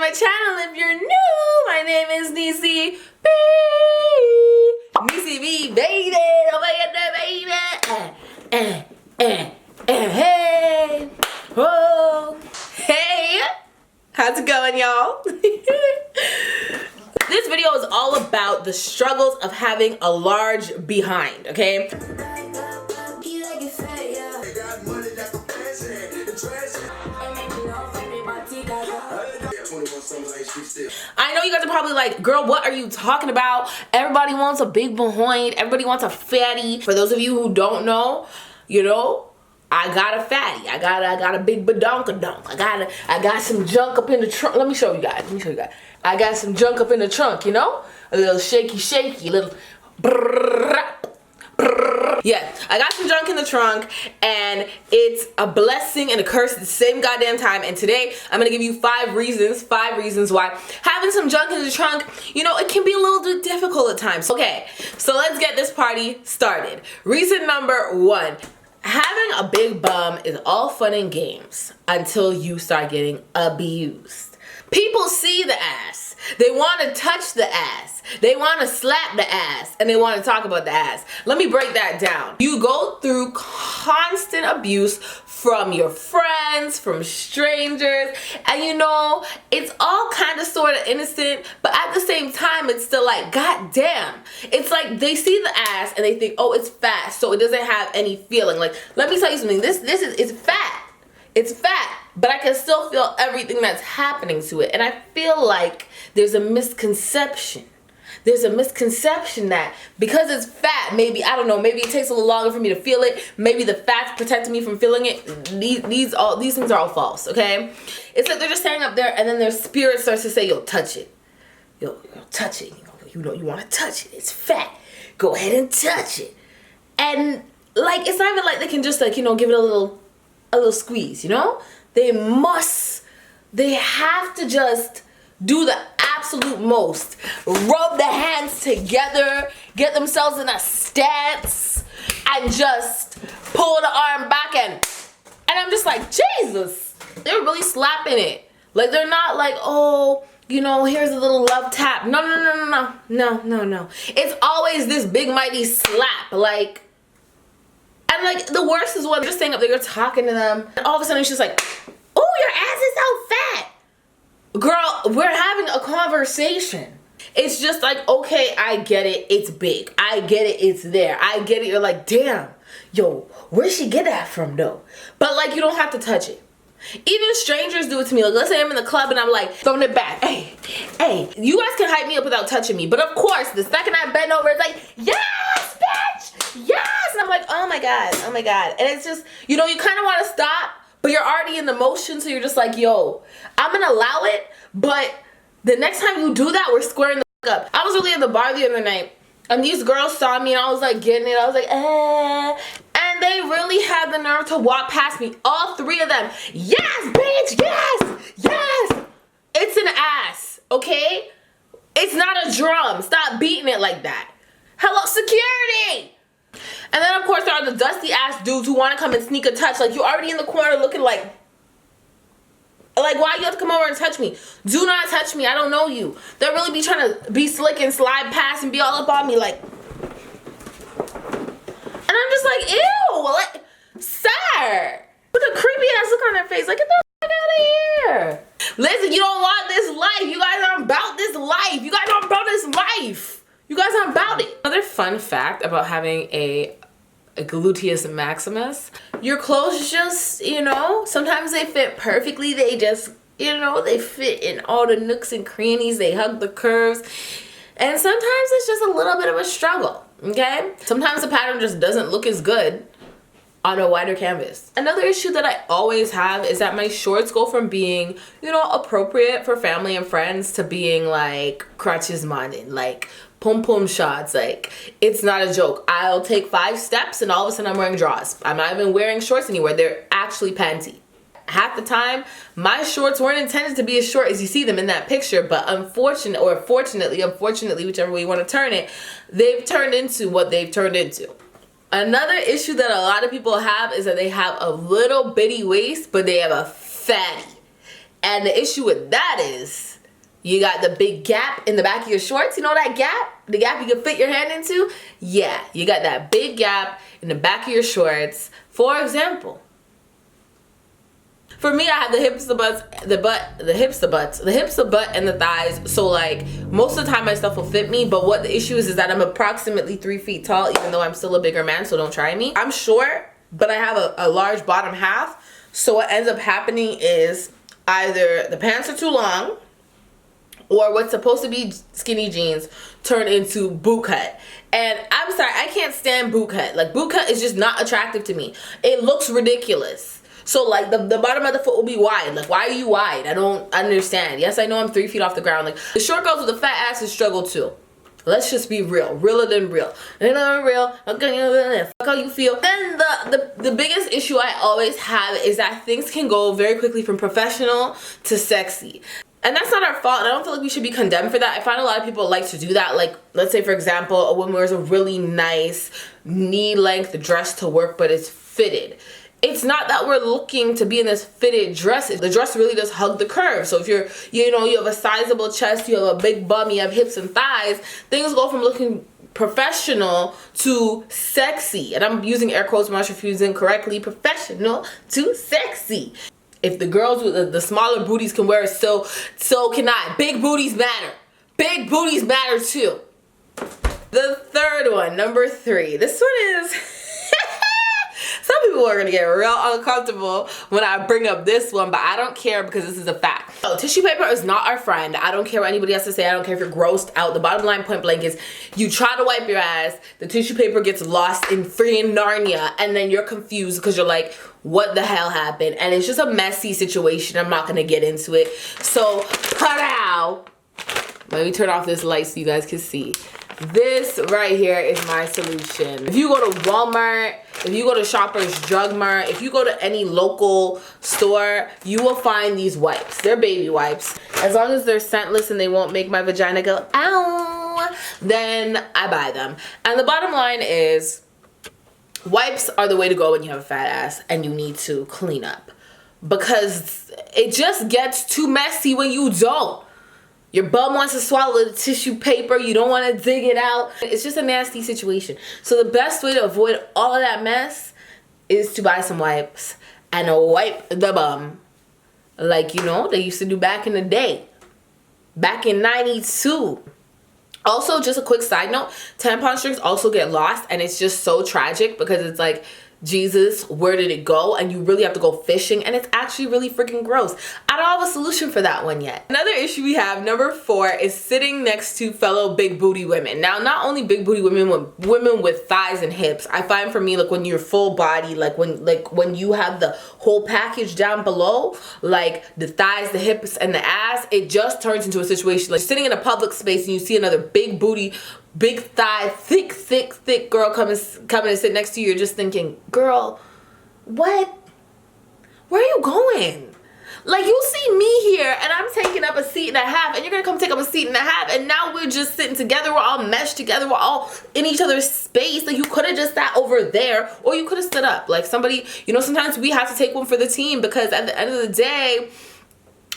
my channel. If you're new, my name is Neicy. Neicy B, baby. Oh my god, baby. Hey. Oh. Hey. How's it going, y'all? This video is all about the struggles of having a large behind, okay? I know you guys are probably like, girl, what are you talking about? Everybody wants a big behind. Everybody wants a fatty. For those of you who don't know, you know, I got a fatty. I got a big badonkadonk. I got some junk up in the trunk. Let me show you guys. I got some junk up in the trunk, you know? A little shaky, little brrrr. Yeah, I got some junk in the trunk, and it's a blessing and a curse at the same goddamn time. And today I'm gonna give you five reasons why having some junk in the trunk, you know, it can be a little bit difficult at times. Okay, so let's get this party started. Reason number one: having a big bum is all fun and games until you start getting abused. People see the ass. They want to touch the ass. They want to slap the ass. And they want to talk about the ass. Let me break that down. You go through constant abuse from your friends, from strangers. And you know, it's all kind of sort of innocent. But at the same time, it's still like, god damn. It's like they see the ass and they think, oh, it's fat. So it doesn't have any feeling. Like, let me tell you something. This is fat. It's fat, but I can still feel everything that's happening to it. And I feel like there's a misconception. There's a misconception that because it's fat, maybe, I don't know, maybe it takes a little longer for me to feel it. Maybe the fat's protecting me from feeling it. These things are all false, okay? It's like they're just standing up there and then their spirit starts to say, yo, touch it. Yo, touch it. You know, you want to touch it. It's fat. Go ahead and touch it. And like, it's not even like they can just like, you know, give it a little squeeze, you know? They have to just do the absolute most. Rub the hands together, get themselves in a stance, and just pull the arm back and I'm just like, Jesus, they're really slapping it. Like, they're not like, oh, you know, here's a little love tap. No. It's always this big mighty slap, like. And like the worst is when you're staying up there, you're talking to them, and all of a sudden it's just like, oh, your ass is so fat. Girl, we're having a conversation. It's just like, okay, I get it, it's big. I get it, it's there. I get it, you're like, damn, yo, where'd she get that from though? But like, you don't have to touch it. Even strangers do it to me. Like, let's say I'm in the club and I'm like throwing it back. Hey, you guys can hype me up without touching me. But of course, the second I bend over, it's like, yes, bitch, yes. And I'm like, oh my God. And it's just, you know, you kind of want to stop, but you're already in the motion. So you're just like, yo, I'm going to allow it. But the next time you do that, we're squaring the fuck up. I was really at the bar the other night and these girls saw me and I was like getting it. I was like, And they really had the nerve to walk past me. All three of them. Yes, bitch, yes. It's an ass, okay? It's not a drum. Stop beating it like that. Hello, security. And then, of course, there are the dusty ass dudes who want to come and sneak a touch. Like, you're already in the corner looking like, why you have to come over and touch me? Do not touch me. I don't know you. They'll really be trying to be slick and slide past and be all up on me like. And I'm just like, ew, like, sir. With a creepy ass look on their face. Like, get the fuck out of here. Listen, you don't want this life. You guys aren't about this life. You guys aren't about this life. You guys aren't about it. Another fun fact about having a gluteus maximus, your clothes just, you know, sometimes they fit perfectly. They just, you know, they fit in all the nooks and crannies. They hug the curves. And sometimes it's just a little bit of a struggle, okay? Sometimes the pattern just doesn't look as good on a wider canvas. Another issue that I always have is that my shorts go from being, you know, appropriate for family and friends to being like crutches monin, like pum pum shots. Like, it's not a joke. I'll take 5 steps and all of a sudden I'm wearing drawers. I'm not even wearing shorts anywhere. They're actually panty. Half the time, my shorts weren't intended to be as short as you see them in that picture, but unfortunately, whichever way you want to turn it, they've turned into what they've turned into. Another issue that a lot of people have is that they have a little bitty waist, but they have a fatty. And the issue with that is you got the big gap in the back of your shorts. You know that gap? The gap you can fit your hand into? Yeah, you got that big gap in the back of your shorts. For example, for me, I have the hips, the butts, the hips, the butt, and the thighs. So like most of the time my stuff will fit me, but what the issue is that I'm approximately 3 feet tall, even though I'm still a bigger man, so don't try me. I'm short, but I have a large bottom half. So what ends up happening is either the pants are too long, or what's supposed to be skinny jeans turn into boot cut. And I'm sorry, I can't stand boot cut. Like, boot cut is just not attractive to me. It looks ridiculous. So like the bottom of the foot will be wide. Like, why are you wide? I don't understand. Yes, I know I'm 3 feet off the ground. Like, the short girls with the fat asses struggle too. Let's just be real. Realer than real. Real. Okay, fuck how you feel. Then the biggest issue I always have is that things can go very quickly from professional to sexy. And that's not our fault, and I don't feel like we should be condemned for that. I find a lot of people like to do that. Like, let's say, for example, a woman wears a really nice knee-length dress to work, but it's fitted. It's not that we're looking to be in this fitted dress. The dress really does hug the curve. So if you're, you know, you have a sizable chest, you have a big bum, you have hips and thighs, things go from looking professional to sexy. And I'm using air quotes, I'm not sure if I'm using correctly, professional to sexy. If the girls with the smaller booties can wear it, so can I. Big booties matter. Big booties matter too. The third one, number 3. This one is... Some people are gonna get real uncomfortable when I bring up this one, but I don't care because this is a fact. So tissue paper is not our friend. I don't care what anybody has to say. I don't care if you're grossed out. The bottom line, point blank, is you try to wipe your ass, the tissue paper gets lost in freaking Narnia, and then you're confused because you're like, what the hell happened? And it's just a messy situation. I'm not gonna get into it. So, ta-da! Let me turn off this light so you guys can see. This right here is my solution. If you go to Walmart, if you go to Shoppers Drug Mart, if you go to any local store, you will find these wipes. They're baby wipes. As long as they're scentless and they won't make my vagina go, ow, then I buy them. And the bottom line is, wipes are the way to go when you have a fat ass and you need to clean up. Because it just gets too messy when you don't. Your bum wants to swallow the tissue paper. You don't want to dig it out. It's just a nasty situation. So the best way to avoid all of that mess is to buy some wipes and wipe the bum. Like, you know, they used to do back in the day. Back in 92. Also, just a quick side note, tampon strings also get lost, and it's just so tragic because it's like, Jesus, where did it go? And you really have to go fishing, and it's actually really freaking gross. I don't have a solution for that one yet. Another issue we have, number 4, is sitting next to fellow big booty women. Now, not only big booty women, women with thighs and hips. I find for me, like when you're full body, like when you have the whole package down below, like the thighs, the hips, and the ass, it just turns into a situation like sitting in a public space and you see another big booty, big thigh, thick girl coming and sit next to you. You're just thinking, girl, what? Where are you going? Like, you see me here and I'm taking up a seat and a half, and you're gonna come take up a seat and a half, and now we're just sitting together. We're all meshed together. We're all in each other's space. Like, you could have just sat over there, or you could have stood up. Like, somebody, you know, sometimes we have to take one for the team, because at the end of the day,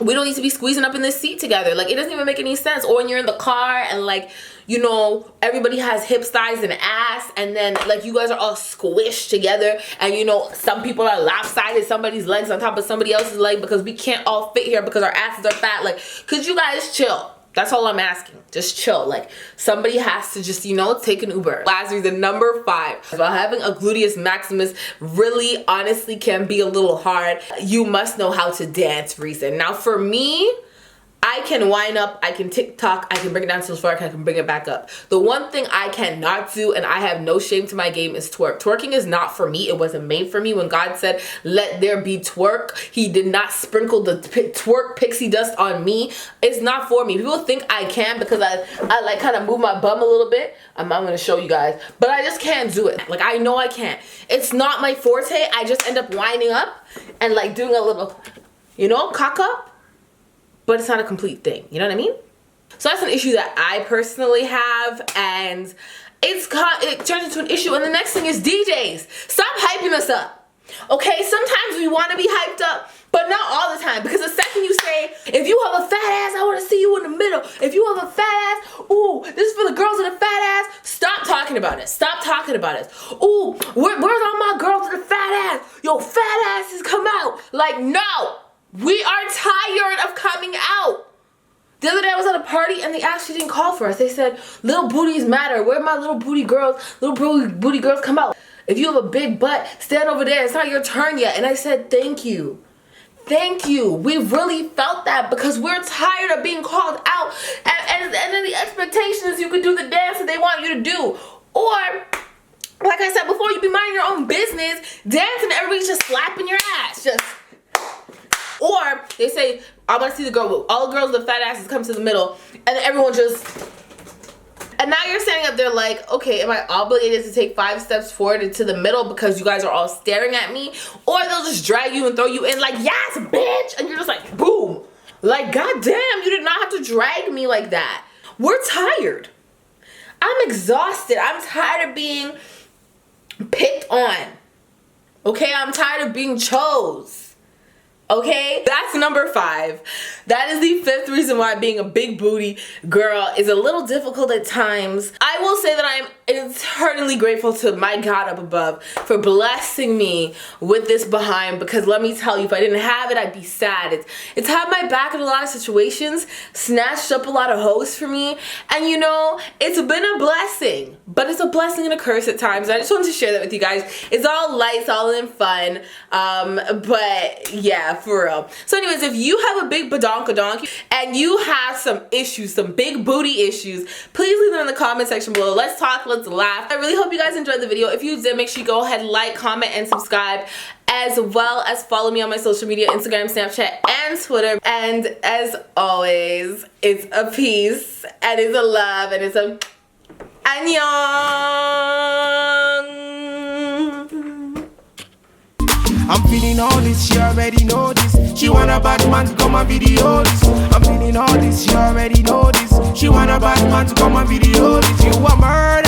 we don't need to be squeezing up in this seat together. Like, it doesn't even make any sense. Or when you're in the car and, like, you know, everybody has hips, thighs, and ass, and then, like, you guys are all squished together, and, you know, some people are lopsided, somebody's legs on top of somebody else's leg, because we can't all fit here because our asses are fat. Like, could you guys chill? That's all I'm asking. Just chill. Like, somebody has to just, you know, take an Uber. Last reason, number 5. While having a gluteus maximus really honestly can be a little hard, you must know how to dance reason. Now, for me, I can wind up, I can TikTok, I can bring it down to the floor, I can bring it back up. The one thing I cannot do, and I have no shame to my game, is twerk. Twerking is not for me. It wasn't made for me. When God said, let there be twerk, he did not sprinkle the twerk pixie dust on me. It's not for me. People think I can because I like kind of move my bum a little bit. I'm going to show you guys. But I just can't do it. Like, I know I can't. It's not my forte. I just end up winding up and like doing a little, you know, cock up. But it's not a complete thing, you know what I mean? So that's an issue that I personally have, and it turns into an issue. And the next thing is DJs. Stop hyping us up. Okay, sometimes we want to be hyped up, but not all the time. Because the second you say, if you have a fat ass, I want to see you in the middle. If you have a fat ass, ooh, this is for the girls with a fat ass. Stop talking about it. Stop talking about it. Ooh, where's all my girls with a fat ass? Yo, fat asses come out. Like, no. We are tired of coming out. The other day I was at a party and they actually didn't call for us. They said, little booties matter. Where are my little booty girls? Little booty girls come out. If you have a big butt, stand over there. It's not your turn yet. And I said, thank you. Thank you. We really felt that because we're tired of being called out. And then the expectation is you can do the dance that they want you to do. Or, like I said before, you be minding your own business, dancing and everybody's just slapping your ass. Just. Or they say, I want to see the girl, all the girls with fat asses come to the middle, and then everyone just, and now you're standing up there like, okay, am I obligated to take 5 steps forward into the middle because you guys are all staring at me? Or they'll just drag you and throw you in like, yes, bitch, and you're just like, boom. Like, goddamn, you did not have to drag me like that. We're tired. I'm exhausted. I'm tired of being picked on. Okay, I'm tired of being chose. Okay, that's number 5. That is the 5th reason why being a big booty girl is a little difficult at times. I will say that I am eternally grateful to my God up above for blessing me with this behind, because let me tell you, if I didn't have it, I'd be sad. It's had my back in a lot of situations, snatched up a lot of hoes for me, and you know, it's been a blessing, but it's a blessing and a curse at times. I just wanted to share that with you guys. It's all light, it's all in fun, but yeah, for real. So anyways, if you have a big badonkadonk and you have some issues, some big booty issues, please leave them in the comment section below. Let's talk, let's laugh. I really hope you guys enjoyed the video. If you did, make sure you go ahead, like, comment, and subscribe, as well as follow me on my social media, Instagram, Snapchat, and Twitter. And as always, it's a peace, and it's a love, and it's a annyeong. I'm feeling all this, she already know this. She want a bad man to come and video this. I'm feeling all this, she already know this. She want a bad man to come and video this. You a murder.